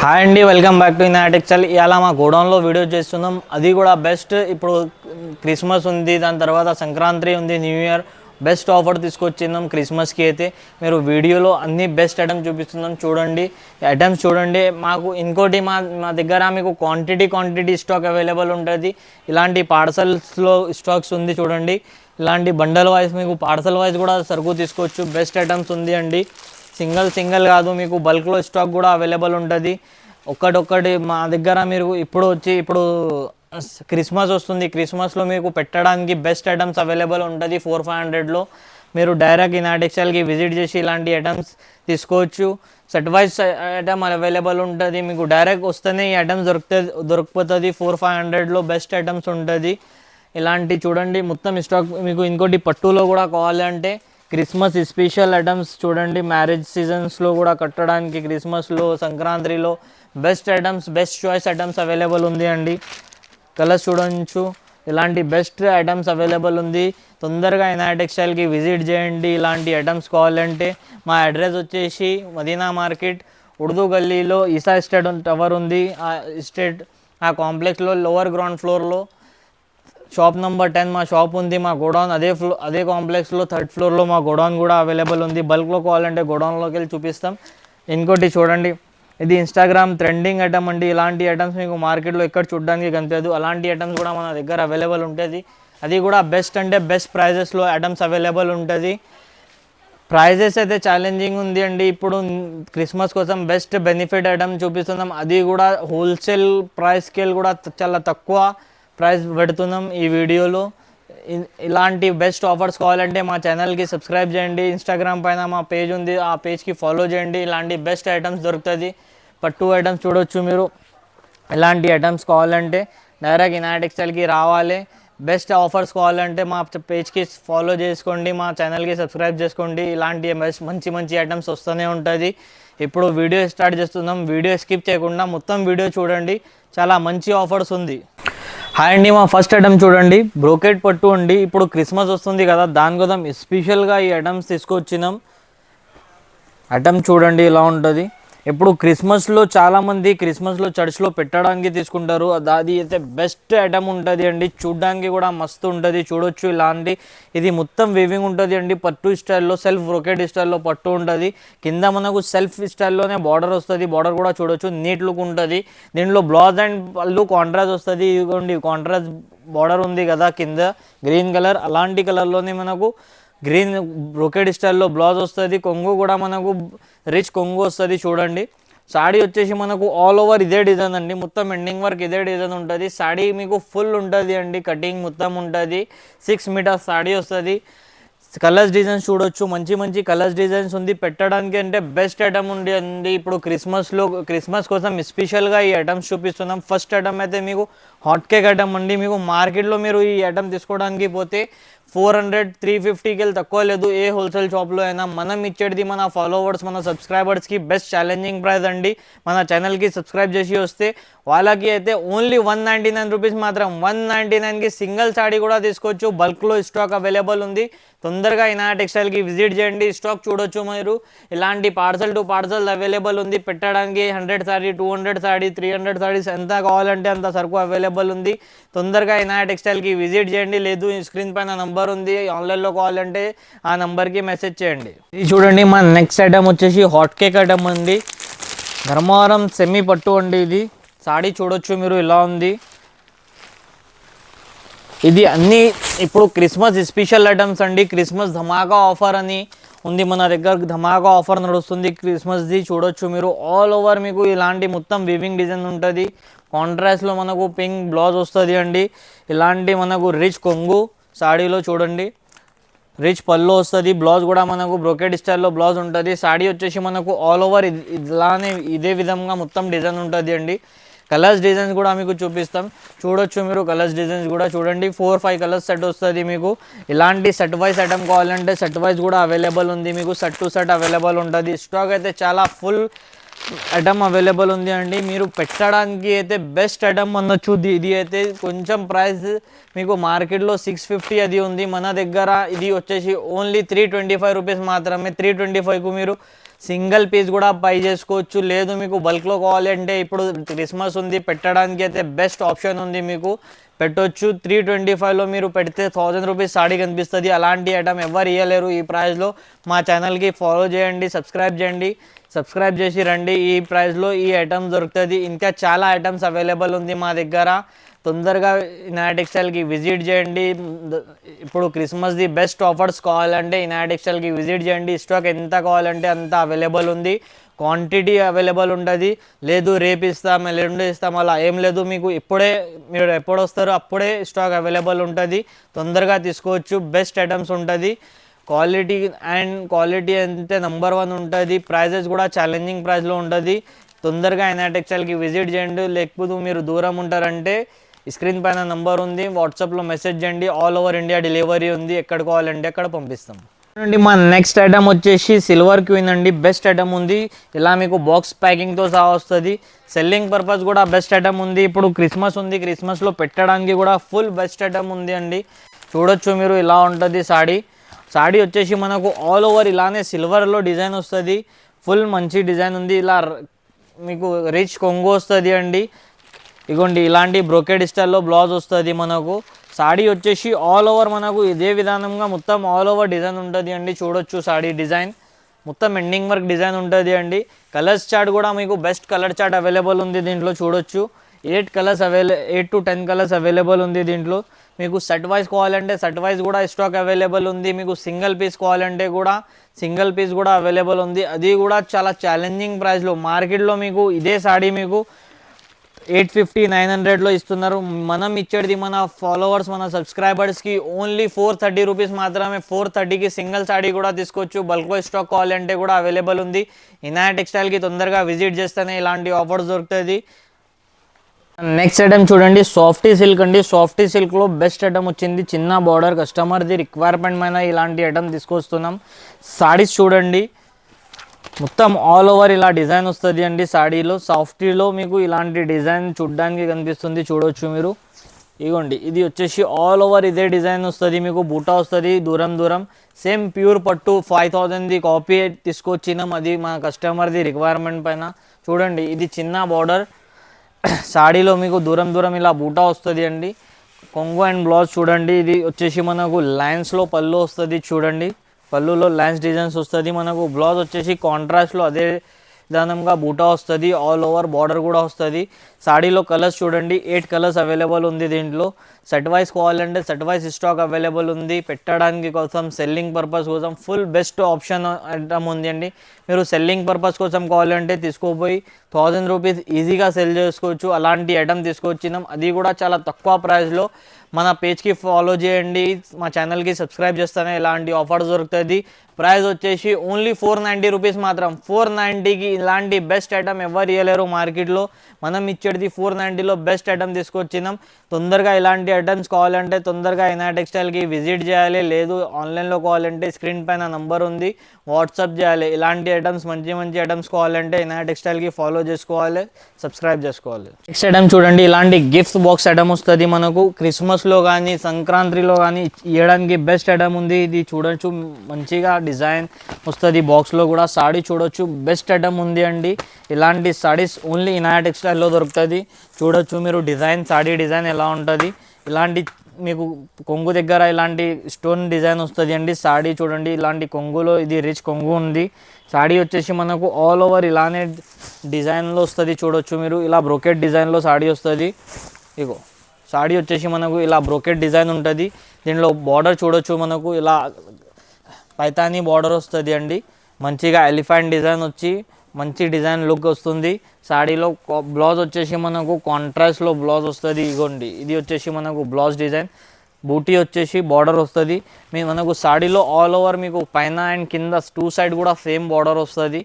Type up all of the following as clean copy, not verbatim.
Hi అండి, welcome back to ఇనాటెక్చల్. ఇలా మా గోడౌన్లో వీడియో చేస్తున్నాం. అది కూడా బెస్ట్. ఇప్పుడు క్రిస్మస్ ఉంది, దాని తర్వాత సంక్రాంతి ఉంది, న్యూ ఇయర్. బెస్ట్ ఆఫర్ తీసుకొచ్చిందాం క్రిస్మస్కి. అయితే మీరు వీడియోలో అన్ని బెస్ట్ ఐటమ్స్ చూపిస్తున్నాం, చూడండి. ఐటమ్స్ చూడండి. మాకు ఇంకోటి మా మా దగ్గర మీకు క్వాంటిటీ స్టాక్ అవైలబుల్ ఉంటుంది. ఇలాంటి పార్సల్స్లో స్టాక్స్ ఉంది, చూడండి. ఇలాంటి బండల్ వైజ్ మీకు పార్సల్ వైజ్ కూడా సరుకు తీసుకోవచ్చు. బెస్ట్ ఐటమ్స్ ఉంది అండి. సింగిల్ కాదు, మీకు బల్క్లో స్టాక్ కూడా అవైలబుల్ ఉంటుంది. ఒక్కటి మా దగ్గర మీరు ఇప్పుడు క్రిస్మస్ వస్తుంది. క్రిస్మస్లో మీకు పెట్టడానికి బెస్ట్ ఐటమ్స్ అవైలబుల్ ఉంటుంది. 400-500లో మీరు డైరెక్ట్ ఇనాటెక్చల్కి విజిట్ చేసి ఇలాంటి ఐటమ్స్ తీసుకోవచ్చు. సెట్ వైజ్ ఐటమ్ అవైలబుల్ ఉంటుంది. మీకు డైరెక్ట్ వస్తేనే ఈ ఐటమ్స్ దొరికిపోతుంది. 400-500లో బెస్ట్ ఐటమ్స్ ఉంటుంది. ఇలాంటి చూడండి మొత్తం స్టాక్. మీకు ఇంకోటి పట్టులో కూడా కావాలంటే క్రిస్మస్ స్పెషల్ ఐటమ్స్ చూడండి. మ్యారేజ్ సీజన్స్లో కూడా కట్టడానికి, క్రిస్మస్లో, సంక్రాంతిలో best items, best choice items available ఉంది అండి. కలర్స్ చూడవచ్చు. ఇలాంటి బెస్ట్ ఐటమ్స్ అవైలబుల్ ఉంది. తొందరగా ఇనాటెక్చల్కి విజిట్ చేయండి. ఇలాంటి ఐటమ్స్ కావాలంటే మా అడ్రస్ వచ్చేసి మదీనా మార్కెట్, ఉర్దూ గల్లీలో ఈసా ఎస్టేట్ టవర్ ఉంది. ఆ కాంప్లెక్స్లో లోవర్ గ్రౌండ్ ఫ్లోర్లో షాప్ నెంబర్ 10 మా షాప్ ఉంది. మా గోడౌన్ అదే కాంప్లెక్స్లో 3rd ఫ్లోర్లో మా గోడౌన్ కూడా అవైలబుల్ ఉంది. బల్క్లో కావాలంటే గోడౌన్లోకి వెళ్ళి చూపిస్తాం. ఇంకోటి చూడండి, ఇది ఇన్స్టాగ్రామ్ ట్రెండింగ్ ఐటమ్ అండి. ఇలాంటి ఐటమ్స్ మీకు మార్కెట్లో ఎక్కడ చూడడానికి కనిపించదు. అలాంటి ఐటమ్స్ కూడా మన దగ్గర అవైలబుల్ ఉంటుంది. అది కూడా బెస్ట్ అంటే బెస్ట్ ప్రైజెస్లో ఐటమ్స్ అవైలబుల్ ఉంటుంది. ప్రైజెస్ అయితే ఛాలెంజింగ్ ఉంది అండి. ఇప్పుడు క్రిస్మస్ కోసం బెస్ట్ బెనిఫిట్ ఐటమ్ చూపిస్తున్నాం. అది కూడా హోల్సేల్ ప్రైస్ స్కేల్ కూడా చాలా తక్కువ ప్రైస్ పెడుతున్నాం ఈ వీడియోలో. ఇలాంటి బెస్ట్ ఆఫర్స్ కావాలంటే మా ఛానల్కి సబ్స్క్రైబ్ చేయండి. ఇన్స్టాగ్రామ్ పైన మా పేజ్ ఉంది, ఆ పేజ్కి ఫాలో చేయండి. ఇలాంటి బెస్ట్ ఐటమ్స్ దొరుకుతుంది. పట్టు ఐటమ్స్ చూడవచ్చు మీరు. ఇలాంటి ఐటమ్స్ కావాలంటే డైరెక్ట్ ఇనాటెక్చల్కి రావాలి. బెస్ట్ ఆఫర్స్ కావాలంటే మా పేజ్కి ఫాలో చేసుకోండి, మా ఛానల్కి సబ్స్క్రైబ్ చేసుకోండి. ఇలాంటి మంచి ఐటమ్స్ వస్తూనే ఉంటుంది. ఇప్పుడు వీడియో స్టార్ట్ చేస్తున్నాం. వీడియో స్కిప్ చేయకుండా మొత్తం వీడియో చూడండి. చాలా మంచి ఆఫర్స్ ఉంది. హాయ్ అండి, మా ఫస్ట్ ఐటమ్ చూడండి. బ్రోకెట్ పట్టు అండి. ఇప్పుడు క్రిస్మస్ వస్తుంది కదా, దానికోసం స్పెషల్గా ఈ ఐటమ్స్ తీసుకొచ్చినాం. ఐటమ్ చూడండి ఇలా ఉంటుంది. ఇప్పుడు క్రిస్మస్లో చాలామంది క్రిస్మస్లో చర్చ్లో పెట్టడానికి తీసుకుంటారు. అది అయితే బెస్ట్ ఐటమ్ ఉంటుంది అండి. చూడడానికి కూడా మస్తు ఉంటుంది, చూడొచ్చు. ఇలాంటి ఇది మొత్తం వీవింగ్ ఉంటుంది అండి. పట్టు స్టైల్లో, సెల్ఫ్ బ్రోకెట్ స్టైల్లో పట్టు ఉంటుంది. కింద మనకు సెల్ఫ్ స్టైల్లోనే బార్డర్ వస్తుంది. బార్డర్ కూడా చూడొచ్చు, నీట్ లుక్ ఉంటుంది. దీంట్లో బ్లౌజ్ అండ్ పళ్ళు కాంట్రాస్ట్ వస్తుంది. ఇదిగోండి కాంట్రాస్ట్ బార్డర్ ఉంది కదా కింద, గ్రీన్ కలర్. అలాంటి కలర్లోనే మనకు గ్రీన్ బ్రోకెడ్ స్టైల్లో బ్లౌజ్ వస్తుంది. కొంగు కూడా మనకు రిచ్ కొంగు వస్తుంది, చూడండి. సాడీ వచ్చేసి మనకు ఆల్ ఓవర్ ఇదే డిజైన్ అండి. మొత్తం ఎండింగ్ వర్క్ ఇదే డిజైన్ ఉంటుంది. సాడీ మీకు ఫుల్ ఉంటుంది అండి, కటింగ్ మొత్తం ఉంటుంది. 6 మీటర్స్ సాడీ వస్తుంది. కలర్స్ డిజైన్స్ చూడొచ్చు, మంచి కలర్స్ డిజైన్స్ ఉంది. పెట్టడానికి అంటే బెస్ట్ ఐటమ్ ఉంది అండి. ఇప్పుడు క్రిస్మస్ కోసం స్పెషల్గా ఈ ఐటమ్స్ చూపిస్తున్నాం. ఫస్ట్ ఐటమ్ అయితే మీకు హాట్ కేక్ ఐటమ్ అండి. మీకు మార్కెట్లో మీరు ఈ ఐటమ్ తీసుకోవడానికి పోతే 400-350కి తక్కువ లేదు, ఏ హోల్సేల్ షాప్లో అయినా. మనం ఇచ్చేది మన ఫాలోవర్స్, మన సబ్స్క్రైబర్స్కి బెస్ట్ ఛాలెంజింగ్ ప్రైస్ అండి. మన ఛానల్కి సబ్స్క్రైబ్ చేసి వస్తే వాళ్ళకి అయితే ఓన్లీ 199 రూపీస్ మాత్రం. 199కి సింగిల్ సాడీ కూడా తీసుకోవచ్చు. బల్క్లో స్టాక్ అవైలబుల్ ఉంది. తొందరగా ఇనాటెక్చల్కి విజిట్ చేయండి. స్టాక్ చూడొచ్చు మీరు. ఇలాంటి పార్సల్ టు పార్సల్ అవైలబుల్ ఉంది. పెట్టడానికి 100 సాడీ, 200 సాడీ, 300 సాడీస్ ఎంత కావాలంటే అంత సరుకు అవైలబుల్ ఉంది. తొందరగా ఇనాటెక్చల్కి విజిట్ చేయండి. లేదు స్క్రీన్ పైన నంబర్ ఉంది, ఆన్లైన్లో కావాలంటే ఆ నంబర్కి మెసేజ్ చేయండి. ఇది చూడండి, మా నెక్స్ట్ ఐటమ్ వచ్చేసి హాట్ కేక్ ఐటమ్ అండి. ధర్మవరం సెమీ పట్టు అండి. ఇది సాడీ చూడొచ్చు మీరు, ఇలా ఉంది. ఇది అన్నీ ఇప్పుడు క్రిస్మస్ స్పెషల్ ఐటమ్స్ అండి. క్రిస్మస్ ధమాకా ఆఫర్ అని ఉంది మన దగ్గర. ధమాకా ఆఫర్ నడుస్తుంది క్రిస్మస్ది, చూడొచ్చు మీరు. ఆల్ ఓవర్ మీకు ఇలాంటి మొత్తం వీవింగ్ డిజైన్ ఉంటుంది. కాంట్రాస్ట్లో మనకు పింక్ బ్లౌజ్ వస్తుంది అండి. ఇలాంటి మనకు రిచ్ కొంగు సాడీలో చూడండి. రిచ్ పళ్ళు వస్తుంది. బ్లౌజ్ కూడా మనకు బ్రోకెడ్ స్టైల్లో బ్లౌజ్ ఉంటుంది. సాడీ వచ్చేసి మనకు ఆల్ ఓవర్ ఇలానే ఇదే విధంగా మొత్తం డిజైన్ ఉంటుంది అండి. కలర్స్ డిజైన్స్ కూడా మీకు చూపిస్తాం, చూడొచ్చు మీరు. కలర్స్ డిజైన్స్ కూడా చూడండి. 4-5 కలర్స్ సెట్ వస్తుంది మీకు. ఇలాంటి సెట్ వైజ్ ఐటమ్ కావాలంటే సెట్ వైజ్ కూడా అవైలబుల్ ఉంది మీకు. సెట్ టు సెట్ అవైలబుల్ ఉంటుంది. స్టాక్ అయితే చాలా ఫుల్ ఐటమ్ అవైలబుల్ ఉంది అండి. మీరు పెట్టడానికి అయితే బెస్ట్ ఐటమ్ అనొచ్చు. ఇది అయితే కొంచెం ప్రైస్ మీకు మార్కెట్లో 650 అది ఉంది. మన దగ్గర ఇది వచ్చేసి ఓన్లీ 325 రూపీస్ మాత్రమే. 325కు మీరు సింగిల్ పీస్ కూడా బై చేసుకోవచ్చు. లేదు మీకు బల్క్లో కావాలి అంటే ఇప్పుడు క్రిస్మస్ ఉంది, పెట్టడానికి అయితే బెస్ట్ ఆప్షన్ ఉంది, మీకు పెట్టొచ్చు. 325లో మీరు పెడితే 1000 రూపీస్ సాడీ కనిపిస్తుంది. అలాంటి ఐటమ్ ఎవరు ఇవ్వలేరు ఈ ప్రైస్లో. మా ఛానల్కి ఫాలో చేయండి, సబ్స్క్రైబ్ చేసి రండి. ఈ ప్రైస్లో ఈ ఐటమ్ దొరుకుతుంది. ఇంకా చాలా ఐటమ్స్ అవైలబుల్ ఉంది మా దగ్గర. తొందరగా ఇనాయ టెక్స్టైల్కి విజిట్ చేయండి. ఇప్పుడు క్రిస్మస్ది బెస్ట్ ఆఫర్స్ కావాలంటే ఇనాయ టెక్స్టైల్కి విజిట్ చేయండి. స్టాక్ ఎంత కావాలంటే అంత అవైలబుల్ ఉంది, క్వాంటిటీ అవైలబుల్ ఉంటుంది. లేదు రేపు ఇస్తాం, ఎల్లుండి ఇస్తాం అలా ఏం లేదు. మీకు ఇప్పుడే, మీరు ఎప్పుడు వస్తారో అప్పుడే స్టాక్ అవైలబుల్ ఉంటుంది. తొందరగా తీసుకోవచ్చు. బెస్ట్ ఐటమ్స్ ఉంటుంది. క్వాలిటీ అంటే నెంబర్ 1 ఉంటుంది. ప్రైజెస్ కూడా ఛాలెంజింగ్ ప్రైస్లో ఉంటుంది. తొందరగా ఇనాయ టెక్స్టైల్కి విజిట్ చేయండి. లేకపోతే మీరు దూరం ఉంటారంటే స్క్రీన్ పైన నెంబర్ ఉంది, వాట్సాప్లో మెసేజ్ చేయండి. ఆల్ ఓవర్ ఇండియా డెలివరీ ఉంది, ఎక్కడ కావాలంటే అక్కడ పంపిస్తాం. అండి మా నెక్స్ట్ ఐటమ్ వచ్చేసి సిల్వర్ క్వీన్ అండి. బెస్ట్ ఐటమ్ ఉంది. ఇలా మీకు బాక్స్ ప్యాకింగ్తో సహా వస్తుంది. సెల్లింగ్ పర్పస్ కూడా బెస్ట్ ఐటమ్ ఉంది. ఇప్పుడు క్రిస్మస్ ఉంది, క్రిస్మస్లో పెట్టడానికి కూడా ఫుల్ బెస్ట్ ఐటమ్ ఉంది అండి. చూడొచ్చు మీరు, ఇలా ఉంటుంది సాడీ వచ్చేసి మనకు ఆల్ ఓవర్ ఇలానే సిల్వర్లో డిజైన్ వస్తుంది. ఫుల్ మంచి డిజైన్ ఉంది. ఇలా మీకు రిచ్ కొంగు వస్తుంది అండి. ఇగోండి ఇలాంటి బ్రోకెడ్ స్టైల్లో బ్లౌజ్ వస్తుంది మనకు. సాడీ వచ్చేసి ఆల్ ఓవర్ మనకు ఇదే విధానంగా మొత్తం ఆల్ ఓవర్ డిజైన్ ఉంటుంది అండి. చూడొచ్చు సాడీ డిజైన్ మొత్తం ఎండింగ్ వర్క్ డిజైన్ ఉంటుంది అండి. కలర్స్ చార్ట్ కూడా మీకు బెస్ట్ కలర్ చార్ట్ అవైలబుల్ ఉంది దీంట్లో. చూడొచ్చు 8 to 10 కలర్స్ అవైలబుల్ ఉంది దీంట్లో. మీకు సెట్ వైజ్ కావాలంటే సెట్ వైజ్ కూడా స్టాక్ అవైలబుల్ ఉంది. మీకు సింగిల్ పీస్ కావాలంటే కూడా సింగిల్ పీస్ కూడా అవైలబుల్ ఉంది. అది కూడా చాలా ఛాలెంజింగ్ ప్రైస్లో. మార్కెట్లో మీకు ఇదే సాడీ మీకు 850-900లో ఇస్తున్నారు. మనం ఇచ్చేది మన ఫాలోవర్స్, మన సబ్స్క్రైబర్స్కి ఓన్లీ 430 రూపీస్ మాత్రమే. 430కి సింగిల్ సాడీ కూడా తీసుకోవచ్చు. బల్క్ స్టాక్ కావాలంటే కూడా అవైలబుల్ ఉంది. ఇనాయ టెక్స్టైల్కి తొందరగా విజిట్ చేస్తేనే ఇలాంటి ఆఫర్స్ దొరుకుతుంది. నెక్స్ట్ ఐటమ్ చూడండి, సాఫ్టీ సిల్క్ అండి. సాఫ్టీ సిల్క్లో బెస్ట్ ఐటమ్ వచ్చింది. చిన్న బార్డర్, కస్టమర్ది రిక్వైర్మెంట్ పైన ఇలాంటి ఐటమ్ తీసుకొస్తున్నాం. సాడీస్ చూడండి మొత్తం ఆల్ ఓవర్ ఇలా డిజైన్ వస్తుంది అండి. సాడీలో సాఫ్టీలో మీకు ఇలాంటి డిజైన్ చూడడానికి కనిపిస్తుంది. చూడొచ్చు మీరు. ఇగోండి ఇది వచ్చేసి ఆల్ ఓవర్ ఇదే డిజైన్ వస్తుంది మీకు. బూటా వస్తుంది దూరం సేమ్ ప్యూర్ పట్టు 5000ది కాపీ తీసుకొచ్చినాం. అది మా కస్టమర్ది రిక్వైర్మెంట్ పైన. చూడండి ఇది చిన్న బార్డర్, సాడీలో మీకు దూరం ఇలా బూటా వస్తుంది అండి. కొంగు అండ్ బ్లౌజ్ చూడండి. ఇది వచ్చేసి మనకు లైన్స్లో పళ్ళు వస్తుంది. చూడండి పళ్ళులో లైన్స్ డిజైన్స్ వస్తుంది మనకు. బ్లౌజ్ వచ్చేసి కాంట్రాస్ట్లో అదే విధానంగా బూటా వస్తుంది. ఆల్ ఓవర్ బార్డర్ కూడా వస్తుంది. సాడీలో కలర్స్ చూడండి 8 కలర్స్ అవైలబుల్ ఉంది దీంట్లో. సెట్ వైజ్ కావాలంటే సెట్ వైజ్ స్టాక్ అవైలబుల్ ఉంది. పెట్టడానికి కోసం, సెల్లింగ్ పర్పస్ కోసం ఫుల్ బెస్ట్ ఆప్షన్ ఐటమ్ ఉంది అండి. మీరు సెల్లింగ్ పర్పస్ కోసం కావాలంటే తీసుకోపోయి 1000 రూపీస్ ఈజీగా సెల్ చేసుకోవచ్చు. అలాంటి ఐటమ్ తీసుకొచ్చినాం, అది కూడా చాలా తక్కువ ప్రైస్లో. మన పేజ్కి ఫాలో చేయండి, మా ఛానల్కి సబ్స్క్రైబ్ చేస్తేనే ఇలాంటి ఆఫర్స్ దొరుకుతుంది. ప్రైస్ వచ్చేసి ఓన్లీ 490 రూపీస్ మాత్రం. 490కి ఇలాంటి బెస్ట్ ఐటమ్ ఎవరు ఇవ్వలేరు మార్కెట్లో. మనం ఇచ్చేది 490లో బెస్ట్ ఐటమ్ తీసుకొచ్చినాం. తొందరగా ఇలాంటి ఐటమ్స్ కావాలంటే తొందరగా ఇనాయ టెక్స్టైల్కి విజిట్ చేయాలి. లేదు ఆన్లైన్లో కావాలంటే స్క్రీన్ పైన నంబర్ ఉంది, వాట్సాప్ చేయాలి. ఇలాంటి ఐటమ్స్ మంచి ఐటమ్స్ కావాలంటే ఇనాయ టెక్స్టైల్కి ఫాలో చేసుకోవాలి, సబ్స్క్రైబ్ చేసుకోవాలి. నెక్స్ట్ ఐటమ్ చూడండి, ఇలాంటి గిఫ్ట్స్ బాక్స్ ఐటమ్ వస్తుంది మనకు. క్రిస్మస్లో కానీ సంక్రాంతిలో కానీ ఇవ్వడానికి బెస్ట్ ఐటమ్ ఉంది. ఇది చూడొచ్చు మంచిగా డిజైన్ వస్తుంది బాక్స్లో కూడా. సాడీ చూడొచ్చు బెస్ట్ ఐటమ్ ఉంది అండి. ఇలాంటి సాడీస్ ఓన్లీ ఇనాయ టెక్స్టైల్లో దొరుకుతుంది. చూడొచ్చు మీరు డిజైన్, సాడీ డిజైన్ ఎలా ఉంటుంది. ఇలాంటి మీకు కొంగు దగ్గర ఇలాంటి స్టోన్ డిజైన్ వస్తుంది అండి. సాడీ చూడండి ఇలాంటి కొంగులో, ఇది రిచ్ కొంగు ఉంది. సాడీ వచ్చేసి మనకు ఆల్ ఓవర్ ఇలానే డిజైన్లో వస్తుంది. చూడొచ్చు మీరు ఇలా బ్రోకెట్ డిజైన్లో సాడీ వస్తుంది. ఇగో సాడీ వచ్చేసి మనకు ఇలా బ్రోకెట్ డిజైన్ ఉంటుంది. దీనిలో బార్డర్ చూడొచ్చు మనకు ఇలా పైతానీ బార్డర్ వస్తుంది అండి. మంచిగా ఎలిఫెంట్ డిజైన్ వచ్చి మంచి డిజైన్ లుక్ వస్తుంది. సాడీలో బ్లౌజ్ వచ్చేసి మనకు కాంట్రాస్ట్లో బ్లౌజ్ వస్తుంది. ఇగోండి ఇది వచ్చేసి మనకు బ్లౌజ్ డిజైన్. బూటీ వచ్చేసి బార్డర్ వస్తుంది. మనకు సాడీలో ఆల్ ఓవర్ మీకు పైన అండ్ కింద 2 సైడ్ కూడా సేమ్ బార్డర్ వస్తుంది.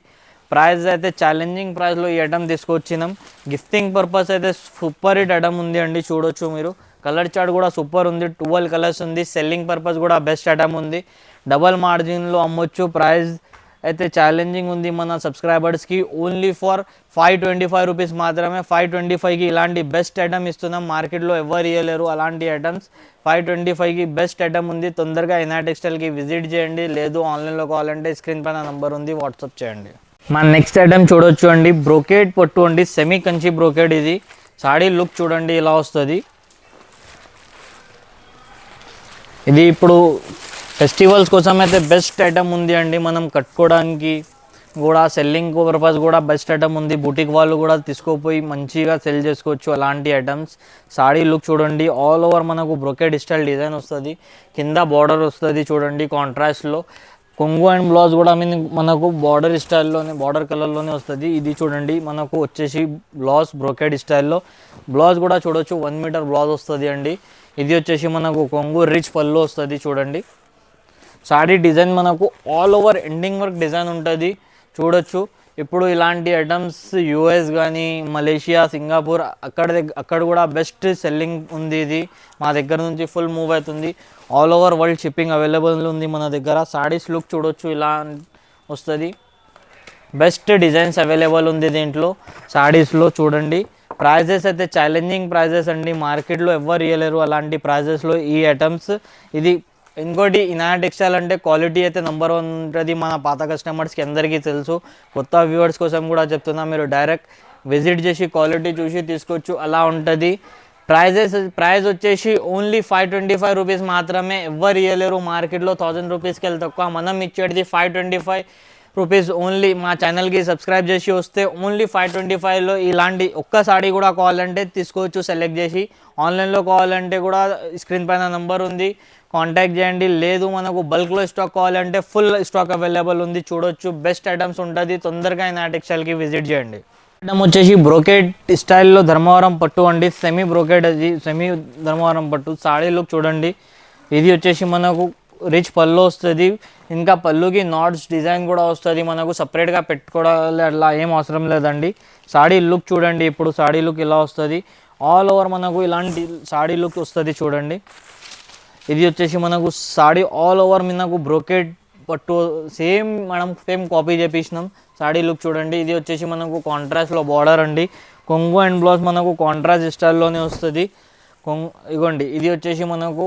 ప్రైస్ అయితే ఛాలెంజింగ్ ప్రైస్లో ఈ ఐటమ్ తీసుకొచ్చినాం. గిఫ్టింగ్ పర్పస్ అయితే సూపర్ హిట్ ఐటమ్ ఉంది అండి. చూడొచ్చు మీరు కలర్ చార్ట్ కూడా సూపర్ ఉంది. 12 కలర్స్ ఉంది. సెల్లింగ్ పర్పస్ కూడా బెస్ట్ ఐటమ్ ఉంది. డబల్ మార్జిన్లో అమ్మొచ్చు. ప్రైస్ అయితే ఛాలెంజింగ్ ఉంది మన సబ్స్క్రైబర్స్కి. ఓన్లీ ఫర్ 525 రూపీస్ మాత్రమే. 525కి ఇలాంటి బెస్ట్ ఐటమ్ ఇస్తున్నాం. మార్కెట్లో ఎవరు ఇవ్వలేరు అలాంటి ఐటమ్స్. 525కి బెస్ట్ ఐటమ్ ఉంది. తొందరగా ఇనాయ టెక్స్టైల్కి విజిట్ చేయండి. లేదు ఆన్లైన్లో కావాలంటే స్క్రీన్ పైన నంబర్ ఉంది, వాట్సాప్ చేయండి. మన నెక్స్ట్ ఐటమ్ చూడొచ్చు అండి, బ్రోకేడ్ పట్టు అండి, సెమీ కంచి బ్రోకేడ్. ఇది సాడీ లుక్ చూడండి ఇలా వస్తుంది. ఇది ఇప్పుడు ఫెస్టివల్స్ కోసం అయితే బెస్ట్ ఐటమ్ ఉంది అండి. మనం కట్టుకోవడానికి కూడా, సెల్లింగ్ పర్పస్ కూడా బెస్ట్ ఐటమ్ ఉంది. బూటిక్ వాళ్ళు కూడా తీసుకోపోయి మంచిగా సెల్ చేసుకోవచ్చు అలాంటి ఐటమ్స్. సాడీ లుక్ చూడండి, ఆల్ ఓవర్ మనకు బ్రోకేడ్ స్టైల్ డిజైన్ వస్తుంది, కింద బార్డర్ వస్తుంది చూడండి కాంట్రాస్ట్లో. కొంగు అండ్ బ్లౌజ్ కూడా మనకు బార్డర్ స్టైల్లోనే, బార్డర్ కలర్లోనే వస్తుంది. ఇది చూడండి మనకు వచ్చేసి బ్లౌజ్ బ్రోకేడ్ స్టైల్లో. బ్లౌజ్ కూడా చూడొచ్చు 1 మీటర్ బ్లౌజ్ వస్తుంది అండి. ఇది వచ్చేసి మనకు కొంగు రిచ్ పళ్ళు వస్తుంది చూడండి. సాడీ డిజైన్ మనకు all over ending work design ఉంటుంది చూడొచ్చు. ఇప్పుడు ఇలాంటి ఐటమ్స్ యూఎస్ కానీ, మలేషియా, సింగపూర్ అక్కడ కూడా బెస్ట్ సెల్లింగ్ ఉంది. ఇది మా దగ్గర నుంచి ఫుల్ మూవ్ అవుతుంది. All over world shipping available ఉంది మన దగ్గర. సాడీస్ లుక్ చూడొచ్చు ఇలా వస్తుంది. బెస్ట్ డిజైన్స్ అవైలబుల్ ఉంది దీంట్లో సాడీస్లో చూడండి. ప్రైజెస్ అయితే ఛాలెంజింగ్ ప్రైజెస్ అండి, మార్కెట్లో ఎవ్వరు ఇవ్వలేరు అలాంటి ప్రైజెస్లో ఈ ఐటమ్స్. ఇది ఇంకోటి, ఇనాయా టెక్స్టైల్ అంటే క్వాలిటీ అయితే నెంబర్ 1 ఉంటుంది. మన పాత కస్టమర్స్కి అందరికీ తెలుసు, కొత్త వ్యూవర్స్ కోసం కూడా చెప్తున్నా, మీరు డైరెక్ట్ విజిట్ చేసి క్వాలిటీ చూసి తీసుకోవచ్చు అలా ఉంటుంది. ప్రైస్ వచ్చేసి ఓన్లీ 525 రూపీస్ మాత్రమే, ఎవ్వరు ఇవ్వలేరు మార్కెట్లో 1000 రూపీస్కి వెళ్ళి తక్కువ. మనం ఇచ్చేది 525 రూపీస్ ఓన్లీ. మా ఛానల్కి సబ్స్క్రైబ్ చేసి వస్తే ఓన్లీ 525లో ఇలాంటి ఒక్క సాడీ కూడా కావాలంటే తీసుకోవచ్చు సెలెక్ట్ చేసి. ఆన్లైన్లో కావాలంటే కూడా స్క్రీన్ పైన నెంబర్ ఉంది, కాంటాక్ట్ చేయండి. లేదు మనకు బల్క్లో స్టాక్ కావాలంటే ఫుల్ స్టాక్ అవైలబుల్ ఉంది చూడొచ్చు. బెస్ట్ ఐటమ్స్ ఉంటుంది, తొందరగా ఇనాయా టెక్స్టైల్కి విజిట్ చేయండి. ఐటమ్ వచ్చేసి బ్రోకేడ్ స్టైల్లో ధర్మవరం పట్టు అండి, సెమీ బ్రోకేడ్. అది సెమీ ధర్మవరం పట్టు. సాడీ లుక్ చూడండి. ఇది వచ్చేసి మనకు రిచ్ పళ్ళు వస్తుంది, ఇంకా పళ్ళుకి నాట్స్ డిజైన్ కూడా వస్తుంది. మనకు సపరేట్గా పెట్టుకోవాలి అట్లా ఏం అవసరం లేదండి. సాడీ లుక్ చూడండి, ఇప్పుడు సాడీ లుక్ ఇలా వస్తుంది. ఆల్ ఓవర్ మనకు ఇలాంటి సాడీ లుక్ వస్తుంది చూడండి. ఇది వచ్చేసి మనకు సాడీ ఆల్ ఓవర్ మనకు బ్రోకేడ్ పట్టు సేమ్ మనం కాపీ చేపించినాం. సాడీ లుక్ చూడండి. ఇది వచ్చేసి మనకు కాంట్రాస్ట్లో బార్డర్ అండి. కొంగు అండ్ బ్లౌజ్ మనకు కాంట్రాస్ట్ స్టైల్లోనే వస్తుంది. ఇగోండి ఇది వచ్చేసి మనకు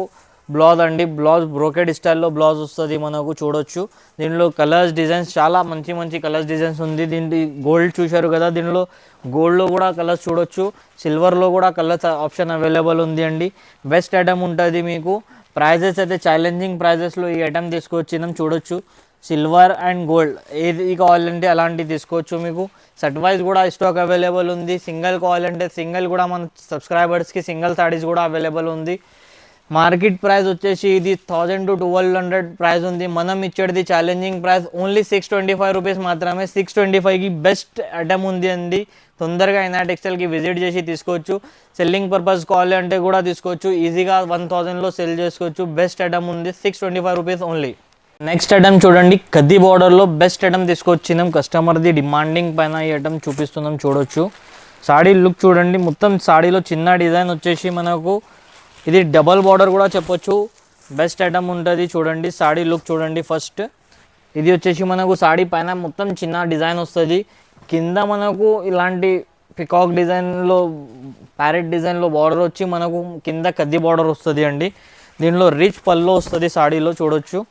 బ్లౌజ్ అండి, బ్లౌజ్ బ్రోకెడ్ స్టైల్లో బ్లౌజ్ వస్తుంది మనకు చూడొచ్చు. దీనిలో కలర్స్ డిజైన్స్ చాలా మంచి మంచి కలర్స్ డిజైన్స్ ఉంది. దీని గోల్డ్ చూశారు కదా, దీనిలో గోల్డ్లో కూడా కలర్స్ చూడొచ్చు, సిల్వర్లో కూడా కలర్స్ ఆప్షన్ అవైలబుల్ ఉంది అండి. బెస్ట్ ఐటమ్ ఉంటుంది మీకు. ప్రైజెస్ అయితే ఛాలెంజింగ్ ప్రైజెస్లో ఈ ఐటమ్ తీసుకొచ్చినాం చూడొచ్చు. సిల్వర్ అండ్ గోల్డ్ ఏది కావాలంటే అలాంటివి తీసుకోవచ్చు. మీకు సెట్ వైజ్ కూడా స్టాక్ అవైలబుల్ ఉంది. సింగిల్ కావాలంటే సింగిల్ కూడా మన సబ్స్క్రైబర్స్కి సింగిల్ సారీస్ కూడా అవైలబుల్ ఉంది. మార్కెట్ ప్రైస్ వచ్చేసి ఇది 1000 to 1200 ప్రైస్ ఉంది. మనం ఇచ్చేది ఛాలెంజింగ్ ప్రైస్ ఓన్లీ 625 రూపీస్ మాత్రమే. 625కి బెస్ట్ ఐటమ్ ఉంది అండి. తొందరగా ఇనాయా టెక్స్టైల్కి విజిట్ చేసి తీసుకోవచ్చు. సెల్లింగ్ పర్పస్ కావాలి అంటే కూడా తీసుకోవచ్చు. ఈజీగా 1000లో సెల్ చేసుకోవచ్చు. బెస్ట్ ఐటమ్ ఉంది, 625 రూపీస్ ఓన్లీ. నెక్స్ట్ ఐటమ్ చూడండి, కద్ది బార్డర్లో బెస్ట్ ఐటమ్ తీసుకొచ్చినాం. కస్టమర్ది డిమాండింగ్ పైన ఈ ఐటమ్ చూపిస్తున్నాం చూడొచ్చు. సాడీ లుక్ చూడండి, మొత్తం సాడీలో చిన్న డిజైన్ వచ్చేసి మనకు ఇది డబల్ బార్డర్ కూడా చెప్పొచ్చు. బెస్ట్ ఐటమ్ ఉంటుంది చూడండి. సాడీ లుక్ చూడండి ఫస్ట్. ఇది వచ్చేసి మనకు సాడీ పైన మొత్తం చిన్న డిజైన్ వస్తుంది. కింద మనకు ఇలాంటి పికాక్ డిజైన్లో, ప్యారెట్ డిజైన్లో బార్డర్ వచ్చి మనకు కింద కద్ది బార్డర్ వస్తుంది అండి. దీనిలో రిచ్ పళ్ళు వస్తుంది సాడీలో చూడొచ్చు.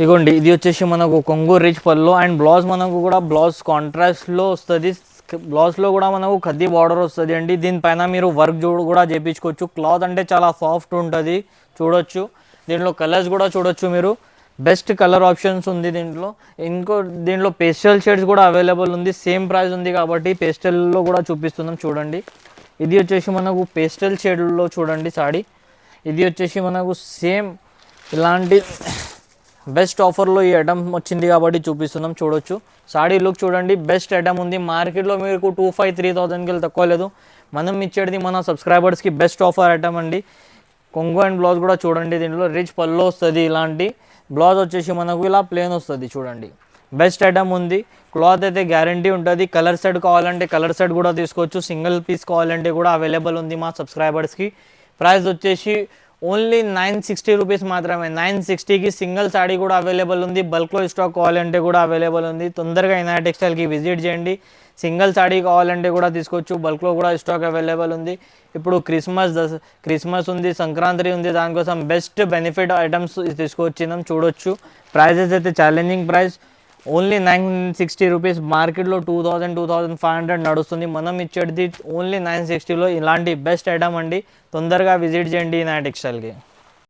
ఇగోండి ఇది వచ్చేసి మనకు కొంగు రిచ్ పళ్ళు అండ్ బ్లౌజ్ మనకు కూడా బ్లౌజ్ కాంట్రాస్ట్లో వస్తుంది. బ్లౌజ్లో కూడా మనకు కద్ది బార్డర్ వస్తుంది అండి. దీనిపైన మీరు వర్క్ కూడా చేయించుకోవచ్చు. క్లాత్ అంటే చాలా సాఫ్ట్ ఉంటుంది చూడొచ్చు. దీంట్లో కలర్స్ కూడా చూడొచ్చు మీరు. బెస్ట్ కలర్ ఆప్షన్స్ ఉంది దీంట్లో. దీంట్లో పేస్టల్ షేడ్స్ కూడా అవైలబుల్ ఉంది. సేమ్ ప్రైస్ ఉంది కాబట్టి పేస్టల్లో కూడా చూపిస్తున్నాం చూడండి. ఇది వచ్చేసి మనకు పేస్టల్ షేడ్లో చూడండి సాడీ. ఇది వచ్చేసి మనకు సేమ్ ఇలాంటి బెస్ట్ ఆఫర్లో ఈ ఐటమ్ వచ్చింది కాబట్టి చూపిస్తున్నాం చూడొచ్చు. సాడీ లుక్ చూడండి, బెస్ట్ ఐటమ్ ఉంది. మార్కెట్లో మీకు 2500-3000కి తక్కువ లేదు. మనం ఇచ్చేది మన సబ్స్క్రైబర్స్కి బెస్ట్ ఆఫర్ ఐటమ్ అండి. కొంగు అండ్ బ్లౌజ్ కూడా చూడండి. దీంట్లో రిచ్ పళ్ళు వస్తుంది. ఇలాంటి బ్లౌజ్ వచ్చేసి మనకు ఇలా ప్లేన్ వస్తుంది చూడండి. బెస్ట్ ఐటమ్ ఉంది. క్లాత్ అయితే గ్యారంటీ ఉంటుంది. కలర్ సెట్ కావాలంటే కలర్ సెట్ కూడా తీసుకోవచ్చు. సింగిల్ పీస్ కావాలంటే కూడా అవైలబుల్ ఉంది మా సబ్స్క్రైబర్స్కి. ప్రైస్ వచ్చేసి ఓన్లీ 960 రూపీస్ మాత్రమే. 960కి సింగిల్ సాడీ కూడా అవైలబుల్ ఉంది. బల్క్లో స్టాక్ కావాలంటే కూడా అవైలబుల్ ఉంది. తొందరగా ఇనాయా టెక్స్టైల్కి విజిట్ చేయండి. సింగిల్ సాడీ కావాలంటే కూడా తీసుకోవచ్చు. బల్క్లో కూడా స్టాక్ అవైలబుల్ ఉంది. ఇప్పుడు క్రిస్మస్ ఉంది, సంక్రాంతి ఉంది, దానికోసం బెస్ట్ బెనిఫిట్ ఐటమ్స్ తీసుకొచ్చినాం చూడొచ్చు. ప్రైజెస్ అయితే ఛాలెంజింగ్ ప్రైస్ ఓన్లీ 960 రూపీస్. మార్కెట్లో 2500 నడుస్తుంది. మనం ఇచ్చేది ఓన్లీ 960లో ఇలాంటి బెస్ట్ ఐటమ్ అండి. తొందరగా విజిట్ చేయండి నా టెక్స్టైల్కి.